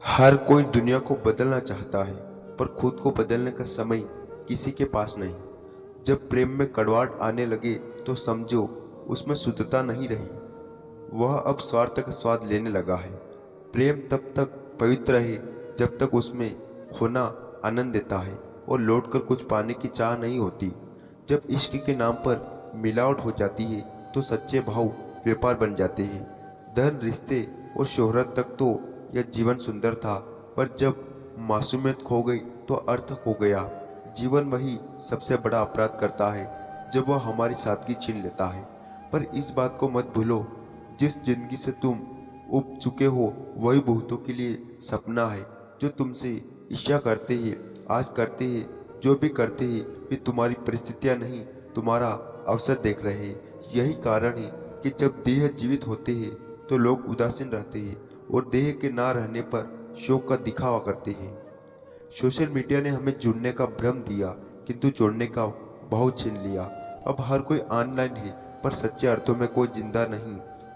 हर कोई दुनिया को बदलना चाहता है, पर खुद को बदलने का समय किसी के पास नहीं। जब प्रेम में कड़वाहट आने लगे तो समझो उसमें शुद्धता नहीं रही, वह अब स्वार्थ का स्वाद लेने लगा है। प्रेम तब तक पवित्र है जब तक उसमें खोना आनंद देता है और लौटकर कुछ पाने की चाह नहीं होती। जब इश्क के नाम पर मिलावट हो जाती है तो सच्चे भाव व्यापार बन जाते हैं। धन, रिश्ते और शोहरत तक तो यह जीवन सुंदर था, पर जब मासूमियत खो गई तो अर्थ खो गया। जीवन वही सबसे बड़ा अपराध करता है जब वह हमारी सादगी छीन लेता है। पर इस बात को मत भूलो, जिस जिंदगी से तुम उब चुके हो वही बहुतों के लिए सपना है। जो तुमसे ईर्ष्या करते हैं, आज करते हैं, जो भी करते हैं, वे तुम्हारी परिस्थितियां नहीं, तुम्हारा अवसर देख रहे हैं। यही कारण है कि जब देह जीवित होते हैं तो लोग उदासीन रहते हैं और देह के ना रहने पर शोक का दिखावा करते हैं। सोशल मीडिया ने हमें जुड़ने का भ्रम दिया, किंतु जोड़ने का भाव छीन लिया। अब हर कोई ऑनलाइन है, पर सच्चे अर्थों में कोई जिंदा नहीं।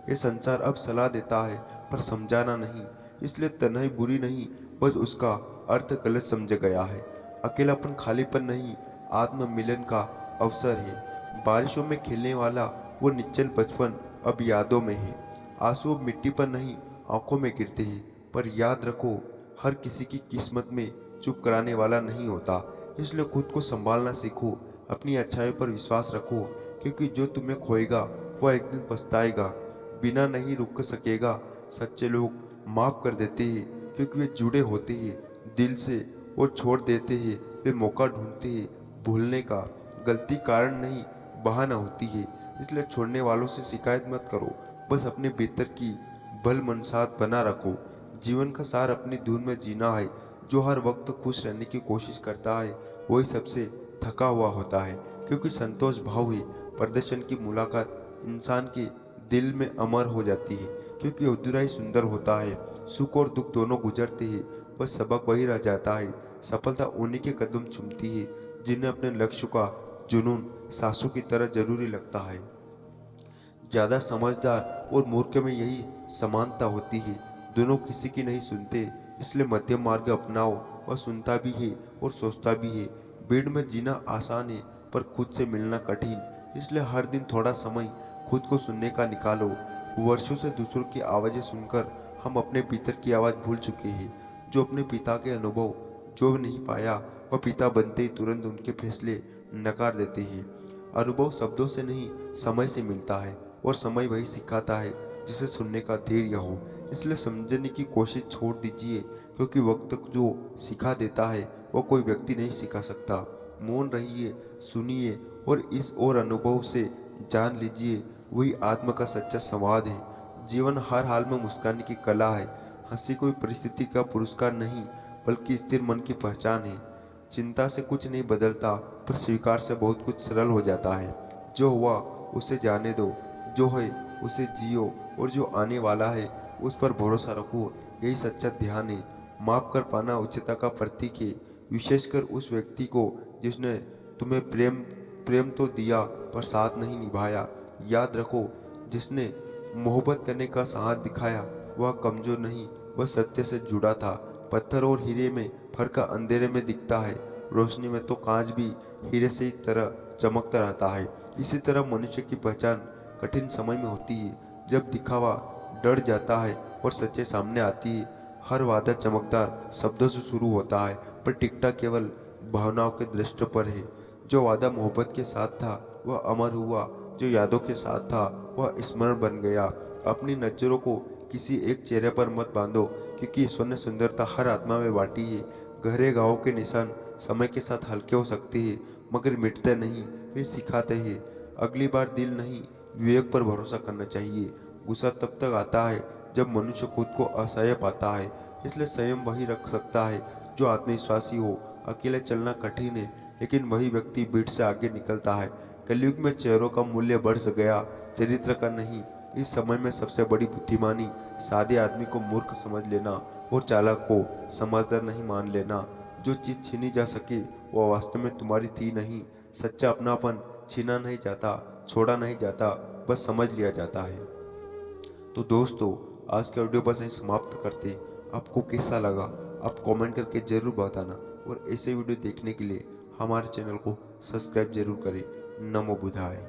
ये संसार अब सलाह देता है, पर समझाना नहीं। इसलिए तन्हाई बुरी नहीं, बस उसका अर्थ गलत समझा गया है। अकेलापन खालीपन नहीं, आत्म मिलन का अवसर है। बारिशों में खेलने वाला वो निश्चल बचपन अब यादों में है। आंसू अब मिट्टी पर नहीं, आंखों में गिरते हैं। पर याद रखो, हर किसी की किस्मत में चुप कराने वाला नहीं होता। इसलिए खुद को संभालना सीखो, अपनी अच्छाई पर विश्वास रखो, क्योंकि जो तुम्हें खोएगा वह एक दिन पछताएगा। बिना नहीं रुक सकेगा। सच्चे लोग माफ कर देते हैं क्योंकि वे जुड़े होते हैं दिल से, और छोड़ देते हैं वे मौका ढूंढते हैं भूलने का। गलती कारण नहीं, बहाना होती है। इसलिए छोड़ने वालों से शिकायत मत करो, बस अपने भीतर की भल मनसात बना रखो। जीवन का सार अपनी धुन में जीना है। जो हर वक्त खुश रहने की कोशिश करता है वही सबसे थका हुआ होता है, क्योंकि संतोष भाव ही प्रदर्शन की मुलाकात इंसान के दिल में अमर हो जाती है। क्योंकि अधूरा ही सुंदर होता है। सुख और दुख दोनों गुजरते हैं, बस सबक वही रह जाता है। सफलता उन्हीं के कदम चूमती है जिन्हें अपने लक्ष्य का जुनून सांसों की तरह जरूरी लगता है। ज्यादा समझदार और मूर्ख में यही समानता होती है, दोनों किसी की नहीं सुनते। इसलिए मध्यम मार्ग अपनाओ, वह सुनता भी है और सोचता भी है। भीड़ में जीना आसान है, पर खुद से मिलना कठिन। इसलिए हर दिन थोड़ा समय खुद को सुनने का निकालो। वर्षों से दूसरों की आवाज़ें सुनकर हम अपने भीतर की आवाज़ भूल चुके हैं। जो अपने पिता के अनुभव जो नहीं पाया, वह पिता बनते ही तुरंत उनके फैसले नकार देते हैं। अनुभव शब्दों से नहीं, समय से मिलता है, और समय वही सिखाता है जिसे सुनने का धैर्य हो। इसलिए समझने की कोशिश छोड़ दीजिए, क्योंकि वक्त जो सिखा देता है वह कोई व्यक्ति नहीं सिखा सकता। मौन रहिए, सुनिए, और इस और अनुभव से जान लीजिए, वही आत्मा का सच्चा संवाद है। जीवन हर हाल में मुस्कुराने की कला है। हंसी कोई परिस्थिति का पुरस्कार नहीं, बल्कि स्थिर मन की पहचान है। चिंता से कुछ नहीं बदलता, पर स्वीकार से बहुत कुछ सरल हो जाता है। जो हुआ उसे जाने दो, जो है उसे जियो, और जो आने वाला है उस पर भरोसा रखो। यही सच्चा ध्यान है। माफ कर पाना उच्चता का प्रतीक है, विशेषकर उस व्यक्ति को जिसने तुम्हें प्रेम प्रेम तो दिया पर साथ नहीं निभाया। याद रखो, जिसने मोहब्बत करने का साहस दिखाया वह कमजोर नहीं, वह सत्य से जुड़ा था। पत्थर और हीरे में फर्क अंधेरे में दिखता है, रोशनी में तो कांच भी हीरे से ही तरह चमकता रहता है। इसी तरह मनुष्य की पहचान कठिन समय में होती है, जब दिखावा डर जाता है और सच्चे सामने आती है। हर वादा चमकदार शब्दों से शुरू होता है, पर टिकटा केवल भावनाओं के दृष्टि पर है। जो वादा मोहब्बत के साथ था वह अमर हुआ, जो यादों के साथ था वह स्मरण बन गया। अपनी नजरों को किसी एक चेहरे पर मत बांधो, क्योंकि ईश्वर ने सुंदरता हर आत्मा में बांटी है। गहरे घावों के निशान समय के साथ हल्के हो सकते हैं, मगर मिटते नहीं, वे सिखाते हैं। अगली बार दिल नहीं, विवेक पर भरोसा करना चाहिए। गुस्सा तब तक आता है जब मनुष्य खुद को असह्य पाता है। इसलिए संयम वही रख सकता है जो आत्मविश्वासी हो। अकेले चलना कठिन है, लेकिन वही व्यक्ति भीड़ से आगे निकलता है। कलयुग में चेहरों का मूल्य बढ़ गया, चरित्र का नहीं। इस समय में सबसे बड़ी बुद्धिमानी सादे आदमी को मूर्ख समझ लेना और चालाक को समझदार नहीं मान लेना। जो चीज छीनी जा सके वह वास्तव में तुम्हारी थी नहीं। सच्चा अपनापन छीना नहीं जाता, छोड़ा नहीं जाता, बस समझ लिया जाता है। तो दोस्तों, आज का वीडियो बस यहीं समाप्त करते। आपको कैसा लगा आप कमेंट करके ज़रूर बताना, और ऐसे वीडियो देखने के लिए हमारे चैनल को सब्सक्राइब जरूर करें। नमो बुद्धाय।